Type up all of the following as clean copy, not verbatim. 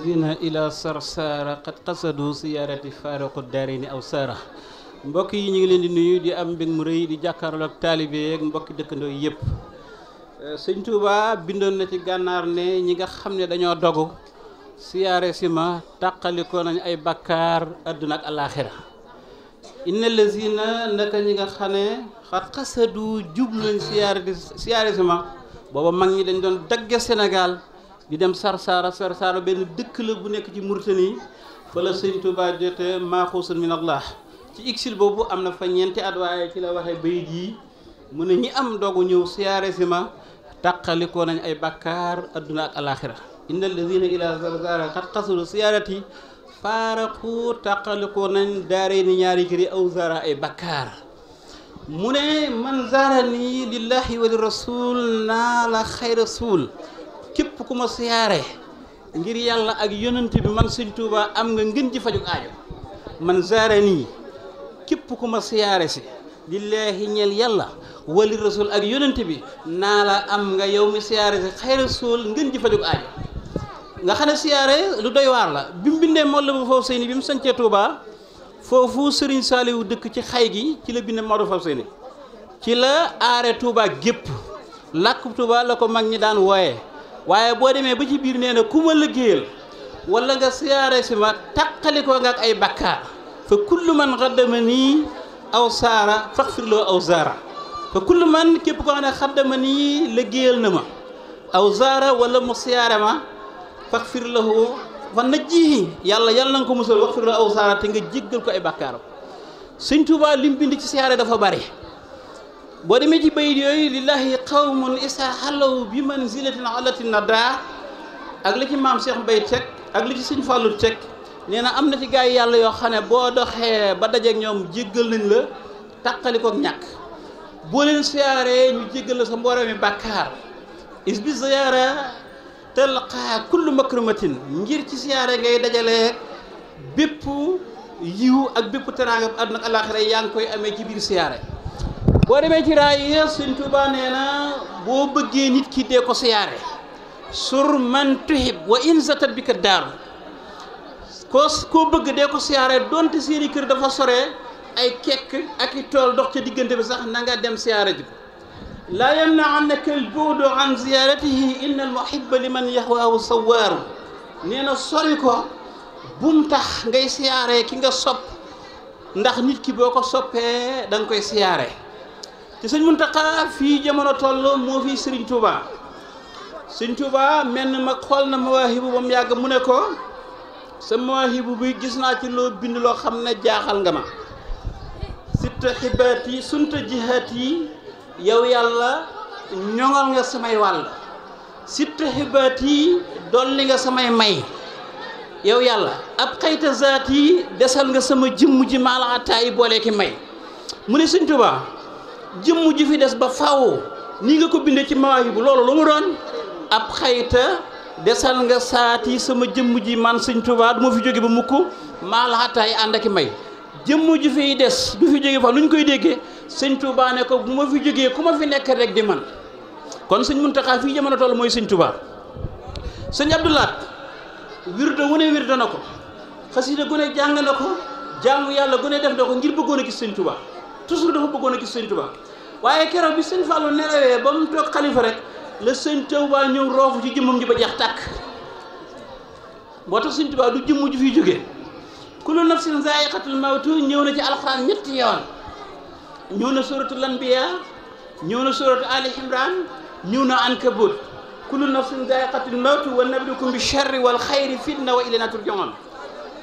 allazina ila sarsara qad qasadu siyaarati faaraqu daarini aw saara. mbokk yi ñu ngi leen di nuyu di am mbég mu rëy di jàkkaarloo ak taalibe yeeg mbokki dëkkandoo yëpp. sëñ Touba bindoon na ci gànnaar ne ñi nga xam ne dañoo dogu siyaare si ma tàqalikoo nañ ay bakkaar adduna ak alaaxira. inna allazina naka ñi nga xam ne xat xasadu jublu nañ siyaare si ma booba mag ñi dañ doon dagge Sénégal di dem Sarsara benn dëkk la bu nekk ci Mauritanie fa la sëñ Touba jote maaxuusun min Allah. ci exil boobu am na fa ñeenti at waaye ci la waxee bayit yi mu ne ñi am dogu ñëw siyaare si ma tàqalikoo nañ ay bakkaar adduna ak alaaxira. inna alladina ila Sarsara xat xasadu siyaarati faaraqu tàqalikoo nañ daaree ni ñaari kër yi aw zara ay bakkaar. mu ne man zaarani lillahi wa li rasul naa la xayra suul képp ku ma siyaare ngir yàlla ak yonent bi man sëñ Touba am nga ngën ji fajug aajo. man zaarani képp ku ma siyaare si lillahi ñeel yàlla wa li rasul ak yonent bi naa la am nga yow mi siyaare si xayra suul ngën ji fajug aajo. nga xam ne siyaare lu doy waar la bi mu bindee Mawla bu foofu sëy ni bi mu sancee Touba foofu Serigne Saliou dëkk ci xay gi ci la bindee Maodo foofu sëy ni ci la aare Touba gépp làkk Touba la ko mag ñi daan wooye. waaye boo demee ba ci biir nee na ku ma liggéeyal wala nga siyaare si ma tàqalikoo nga ak ay bakkaar fa kullu man xaddama nii aw saara faxfirloo aw zaara. fa kullu man képp koo xam ne xaddama nii liggéeyal na ma aw zaara wala mu siyaare ma faxfirloo fa najjihi yàlla na nga ko musal faxfirloo aw zaara te nga jéggal ko ay bakkaaram. sëñ Touba lim bind ci siyaare dafa bari. boo demee ci bayit yooyu lillahi qawmun isa xalaw bi manzilatin alatin nada ak li ci maam Cheikh Mbaye teg ak li ci sëñ Fallou teg nee na am na ci gaay yàlla yoo xam ne boo doxee ba dajeek ñoom jéggal nañ la tàqali kook ñàkk. boo leen siyaaree ñu jéggal la sa mbooloo mi bàkkaar is bi ziyaara talqa kullu makrumatin ngir ci siyaare ngay dajale bépp yiw ak bépp teraanga àdduna ak àllaaxira yaa ngi koy amee ci biir siyaare. boo demee ci raay yi sëñ Touba nee na boo bëggee nit ki dee ko siyaare sur man tuhib wa in zatat bi ka daaru koo bëgg dee ko siyaare donte seeni kër dafa sore ay kekk ak i tool dox ca diggante bi sax na nga dem siyaare ji ko. laa yamna annaka al bu'du an ziyaratihi inna al muhibba liman yahwaahu sawaaru. nee na sori ko bum tax ngay siyaare ki nga sopp ndax nit ki boo ko soppee da nga koy siyaare. te sëñ Muntaxa fii jamono toll moo fi Sëriñ Touba. Sëriñ Touba mel na mag xool na mawaahibu ba mu yàgg mu ne ko sa mawaahibu bi gis naa ci loo bind loo xam ne jaaxal nga ma. sitta xibaat yi sunta jihaat yi yow yàlla ñoŋal nga samay wàll. sitta xibaat yi dolli nga samay may yow yàlla ab xayta zaat yi desal nga sama jëmm ji maalaxataa yi boole ki may. mu ne Sëriñ Touba jëmm ji fi des ba faw nii nga ko bindee ci mawaahibu loolu lu mu doon ab xayta desal nga saati sama jëmm ji man sëñ Touba du ma fi jóge ba mukk maa la xattaay ànd ak may jëmm ji fiy des du fi jóge fa lu ñu koy déggee sëñ Touba ne ko bu ma fi jógee ku ma fi nekk rek di man. kon sëñ Muntaxa fii jamono toll mooy sëñ Touba. sëñ Abdoulaat wirda wu ne wirda na ko xasida gu ne jàng na ko jaamu yàlla gu ne def na ko ngir bëggoon a gis sëñ Touba. toujours dafa bëggoon a gis sëñ Touba waaye keroog bi sëñ Fallou nelawee ba mu toog xalifa rek la sëñ Touba ñëw roofu ci jëmmam ji ba jeex tàkk. moo tax sëñ Touba du jëmm ju fiy jógee. kullu nafsin zaa'iqatul mawtu ñëw na ci alxuraan ñetti yoon. ñëw na suratul anbiya ñëw na suratu ali imran ñëw na ankabut. kullu nafsin zaa'iqatul mawtu wa nabluukum bi sharri wal xayri fitna wa ilaynaa turja'uun.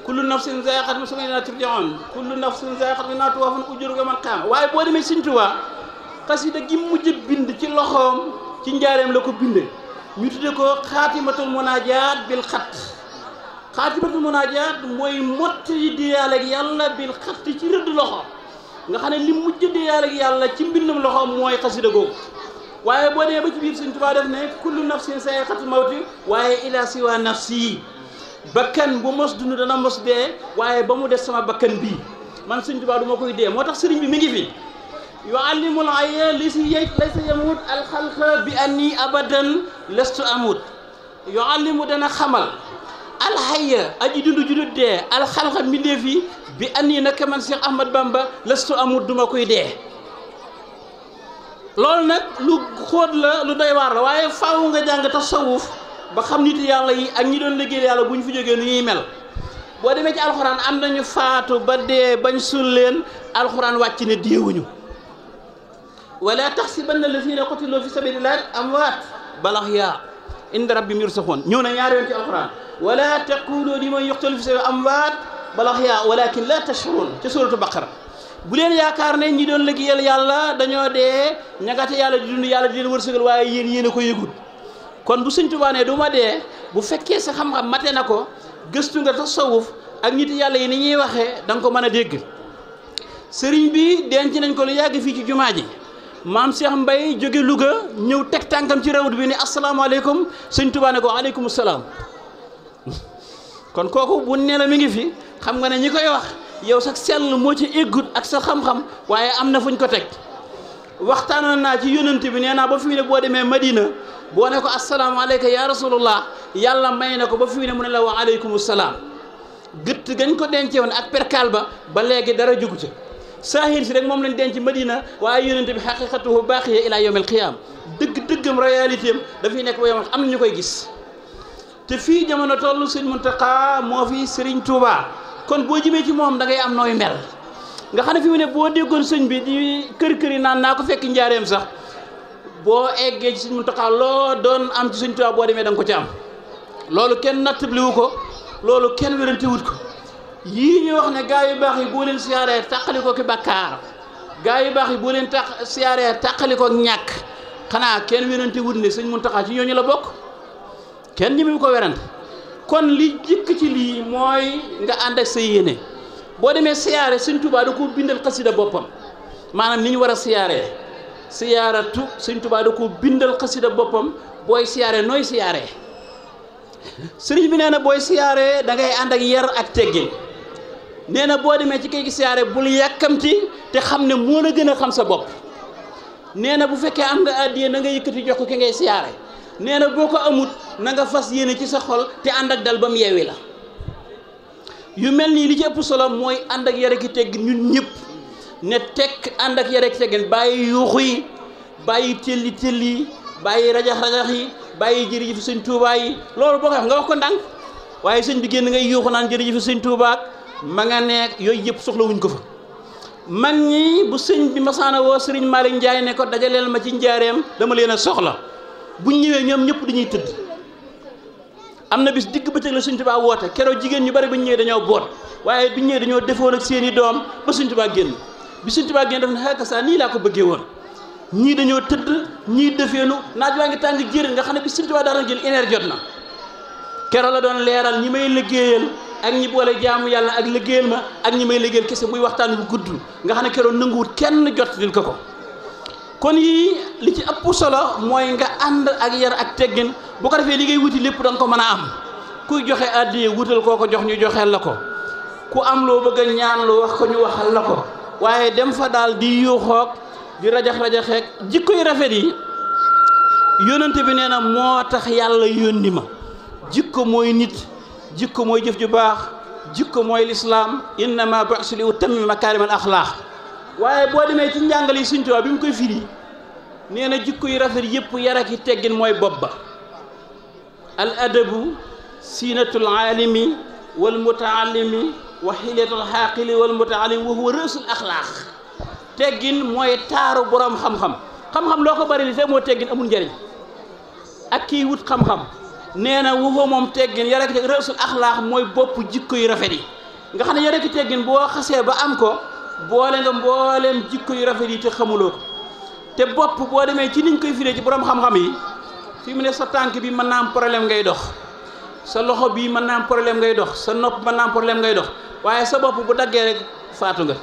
kullu nafsin zaa'iqatul mawti wa ilaynaa turja'uun kullu nafsin zaa'iqatul mawti wa tuwaffawna ujurakum yawmal qiyaama. waaye boo demee Sëñ Tuubaa xasida gi mujj bind ci loxoom ci njaareem la ko bindee ñu tudde ko xaatimatul munaajaat bil xat. xaatimatul munaajaat mooy mottali diyaale ak yàlla bil xat ci rëdd loxo nga xam ne li mujj diyaale ak yàlla ci mbindum loxoom mooy xasida googu. waaye boo demee ba ci biir Sëñ Tuubaa def ne kullu nafsin zaa'iqatul mawti waaye ilaa siwaa nafsi bakkan bu mos dund dana mos dee waaye ba mu des sama bakkan bii man Sëñ Tuubaa du ma koy dee moo tax sëriñ bi mi ngi fi. yuallimul ayya li si yëj laysa yamut alxalqa bi anni abadan lestu amut yuallimu dana xamal alxayya aji dund ju dul dee alxalqa mbindeef yi bi andi naka man Cheikh Ahmad Bamba lastu amul duma koy dee. loolu nag lu xóot la lu doy waar la waaye faaw nga jàng tasawuf ba xam nit yàlla yi ak ñi doon liggéey yàlla bu ñu fi jógee nu ñuy mel. boo demee ci alxuraan am nañu faatu ba dee bañ sul leen alxuraan wàcc ne deewuñu. wala taxsibanna allazina qutilu fi sabilillahi amwaat bal ahyaa inda rabbihim yurzaquun ñëw na ñaari yoon ci alxuraan. wala taqulu liman yuqtalu fi sabilillahi amwaat bal ahyaa walakin la tash'uruun ci suuratu Baqara. bu leen yaakaar ne ñi doon liggéeyal yàlla dañoo dee ñagate yàlla di dund yàlla di leen wërsëgal waaye yéen a ko yëgul. kon bu Sëñ Tuubaa ne du ma dee bu fekkee sa xam-xam mate na ko gëstu nga tasawuf ak nit yàlla yi ni ñuy waxee da nga ko mën a dégg. sëriñ bi denc nañ ko lu yàgg fii ci jumaa ji maam Cheikh Mbaye jóge Louga ñëw teg tànkam ci rawdu bi ne asalaamaaleykum Sëñ Tuubaa ne ko aleykum salaam. kon kooku bu ne la mi ngi fi xam nga ne ñi koy wax yow sax sell moo ci eggut ak sa xam-xam waaye am na fuñ ko teg. waxtaanoon naa ci yonent bi nee naa ba fi mu ne boo demee Madina boo ne ko asalaamaaleyka ya rasulullah yàlla may na ko ba fi mu ne mu ne la wa aleykum salaam. gëtt gañ ko dencee woon ak perkaal ba léegi dara jugu ca saahir si rek moom lañ denc Madina waaye yonent bi xaqiqatuhu baaqiya ila yawmil qiyaam dëgg-dëggam réalité am dafay nekk ba yawmal am na ñu koy gis. te fii jamono toll Sëñ Muntaxa moo fi Sëriñ Tuubaa kon boo jëmee ci moom da ngay am nooy mel nga xam ne fi mu ne boo déggoon sëñ bi di kër yi naan naa ko fekk njaareem sax boo eggee ci Sëñ Muntaxa loo doon am ci Sëñ Tuubaa boo demee da nga ko ci am. loolu kenn nattabliwu ko loolu kenn wérante wut ko yii ñu wax ne gaa yu baax yi boo leen siyaaree tàqali ko ki bakkaar gaa yu baax yi boo leen siyaaree tàqali ko ñàkk xanaa kenn wérante wut ne Sëñ Muntaxa ci ñooñu la bokk kenn ñi mu ko werante kon li jëkk ci lii mooy nga ànd ak sa yéene boo demee siyaare Sëñ Tuubaa da koo bindal xasida boppam maanaam ni ñu war a siyaaree siyaaratu Sëñ Tuubaa da koo bindal xasida boppam booy siyaare nooy siyaaree sëriñ bi nee na booy siyaaree da ngay ànd ak yar ak teggin nee na boo demee ci kay gi siyaare bul yàkkamti te xam ne moo la gën a xam sa bopp nee na bu fekkee am nga àddiya na nga yëkkati jox ko ki ngay siyaare nee na boo ko amut na nga fas yéene ci sa xol te ànd ak dal ba mu yeewi la yu mel nii li ci ëpp solo mooy ànd ak yare ki teggin ñun ñëpp ne tekk ànd ak yare ki teggin bàyyi yuuxu yi bàyyi telli yi bàyyi rajax yi bàyyi jërëjëf Sëñ Tuubaa yi loolu boo ko wax nga wax ko ndànk waaye sëñ bi génn ngay yuuxu naan jërëjëf Sëñ Tuubaa ma nga nekk yooyu yëpp soxlawuñ ko fa. mag ñi bu sëñ bi masaana woo Sëriñ Malick Ndiaye ne ko dajaleel ma ci njaareem dama leen a soxla buñ ñëwee ñoom ñëpp dañuy tëdd. am na bis digg bëccëg la Sëñ Tuubaa woote keroog jigéen ñu bari bu ñu ñëwee dañoo boot waaye bu ñu ñëwee dañoo defoon ak seeni doom ba Sëñ Tuubaa génn bi Sëñ Tuubaa génn daf ne xëy saa nii laa ko bëggee woon. ñii dañoo tëdd ñii defeenu naaj waa ngi tàng jër nga xam ne bi Sëñ Tuubaa daana jël énergie jot na keroog la doon leeral ñi may liggéeyal ak ñi boole jaamu yàlla ak liggéeyal ma ak ñi may liggéeyal kese muy waxtaan bu gudd nga xam ne keroog nanguwut kenn jot dil ko kon yii li ci ëpp solo mooy nga ànd ak yar ak teggin bu ko defee li ngay wuti lépp da nga ko mën a am kuy joxe àddiya wutal koo ko jox ñu joxeel la ko ku am loo bëgg a ñaan lu wax ko ñu waxal la ko waaye dem fa daal di yuuxoog di rajaxeek jikko yu rafet yi yónnante bi nee na moo tax yàlla yónni ma jikko mooy nit jikko mooy jëf ju baax jikko mooy lislaam innama bu'ithtu li utammima makaarimal axlaaq waaye boo demee ci njàngale yi Sëñ Tuubaa bi mu koy firi nee na jikko yu rafet yëpp yar ak teggin mooy bopp ba al adabu siinatul aalimi wal mutaallimi wa xilyatul xaaqili wal mutaallim wa huwa rësul axlaaq teggin mooy taaru borom xam-xam loo ko bari li te moo teggin amul njëriñ ak kii wut xam-xam nee na wuxoo moom teggin yare ki rësul axlaax mooy bopp jikko yu rafet yi nga xam ne yare ki teggin boo xasee ba am ko boole nga mbooleem jikko yu rafet yi te xamuloo ko te bopp boo demee ci niñ koy firee ci borom xam-xam yi fi mu ne sa tànk bi mën naa am problème ngay dox sa loxo bii mën naa am problème ngay dox sa nopp mën naa am problème ngay dox waaye sa bopp bu daggee rek faatu nga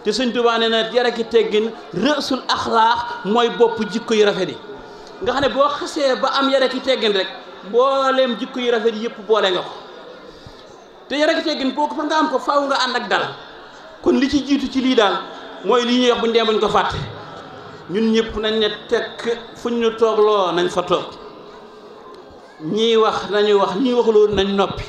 te Sëñ Tuubaa nee na yare ki teggin rësul axlaax mooy bopp jikko yu rafet yi nga xam ne boo xasee ba am yare ki teggin rek mbooleem jikko yu rafet yëpp boole nga ko te yare ki teggin boo ko fa nga am ko faaw nga ànd ak dal kon li ci jiitu ci lii daal mooy li ñuy wax bu ñu buñ ko fàtte ñun ñëpp nañ ne tekk fuñ ñu toogloo nañ fa toog ñii wax nañu wax ñii waxuloon nañ noppi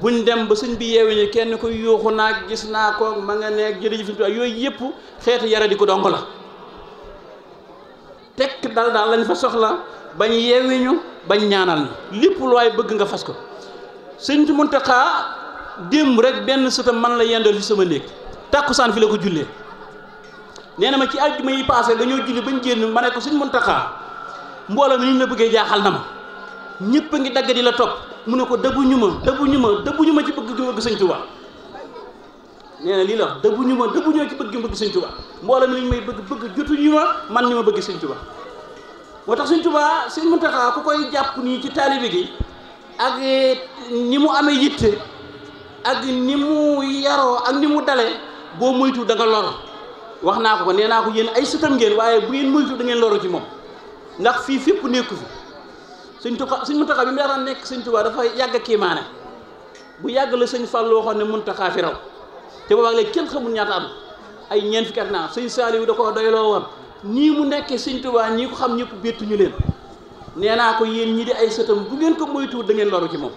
buñ dem ba sëñ bi yeewi ni kenn koy yuuxu naag gis naa ko ma nga neeg jërëjëf sëñ Tuubaa yooyu yëpp xeetu yara di ko dong la tekk daal lañ fa soxla bañ yeewi ñu bañ ñaanal ñu lépp lu waay bëgg nga fas ko. sëñ Muntaxa démb rek benn sëtam man la yendal fi sama néeg tàkkusaan fi la ko jullee nee na ma ci àjjuma yi passé dañoo julli bañ génn ma ne ko sëñ Muntaxa mbooloo mi ni ñu la bëggee jaaxal na ma ñëpp a ngi dagg di la topp mu ne ko dëbbuñu ma ci bëgg gi bëgg sëñ Tuubaa nee na lii la wax dëbbuñu ma ci bëgg gi bëgg sëñ Tuubaa mbooloo mi ni ñu may bëgg jotuñu ma man ni ma bëgg sëñ Tuubaa moo tax sëñ Tuubaa sëñ Muntaxa ku koy jàpp nii ci taalibe gi ak ni mu amee yitte ak ni mu yaroo ak ni mu dale boo moytu da nga loro wax naa ko nee naa ko yéen ay sëtam ngeen waaye bu ngeen moytu da ngeen loro ci moom ndax fii fépp nekku fi sëñ Muntaxa bi mu daan nekk sëñ Tuubaa dafa yàgg kiimaane bu yàgg la sëñ Fallu waxoon ne Muntaxa fi raw te boobaag léegi kenn xamul ñaata am ay ñeent fukki at naa sëñ Saaliw da ko doyloo woon nii mu nekkee sëñ Tuubaa ñii ko xam ñëpp bettuñu leen nee naa ko yéen ñi di ay sëtam bu ngeen ko moytuwul da ngeen loru ci moom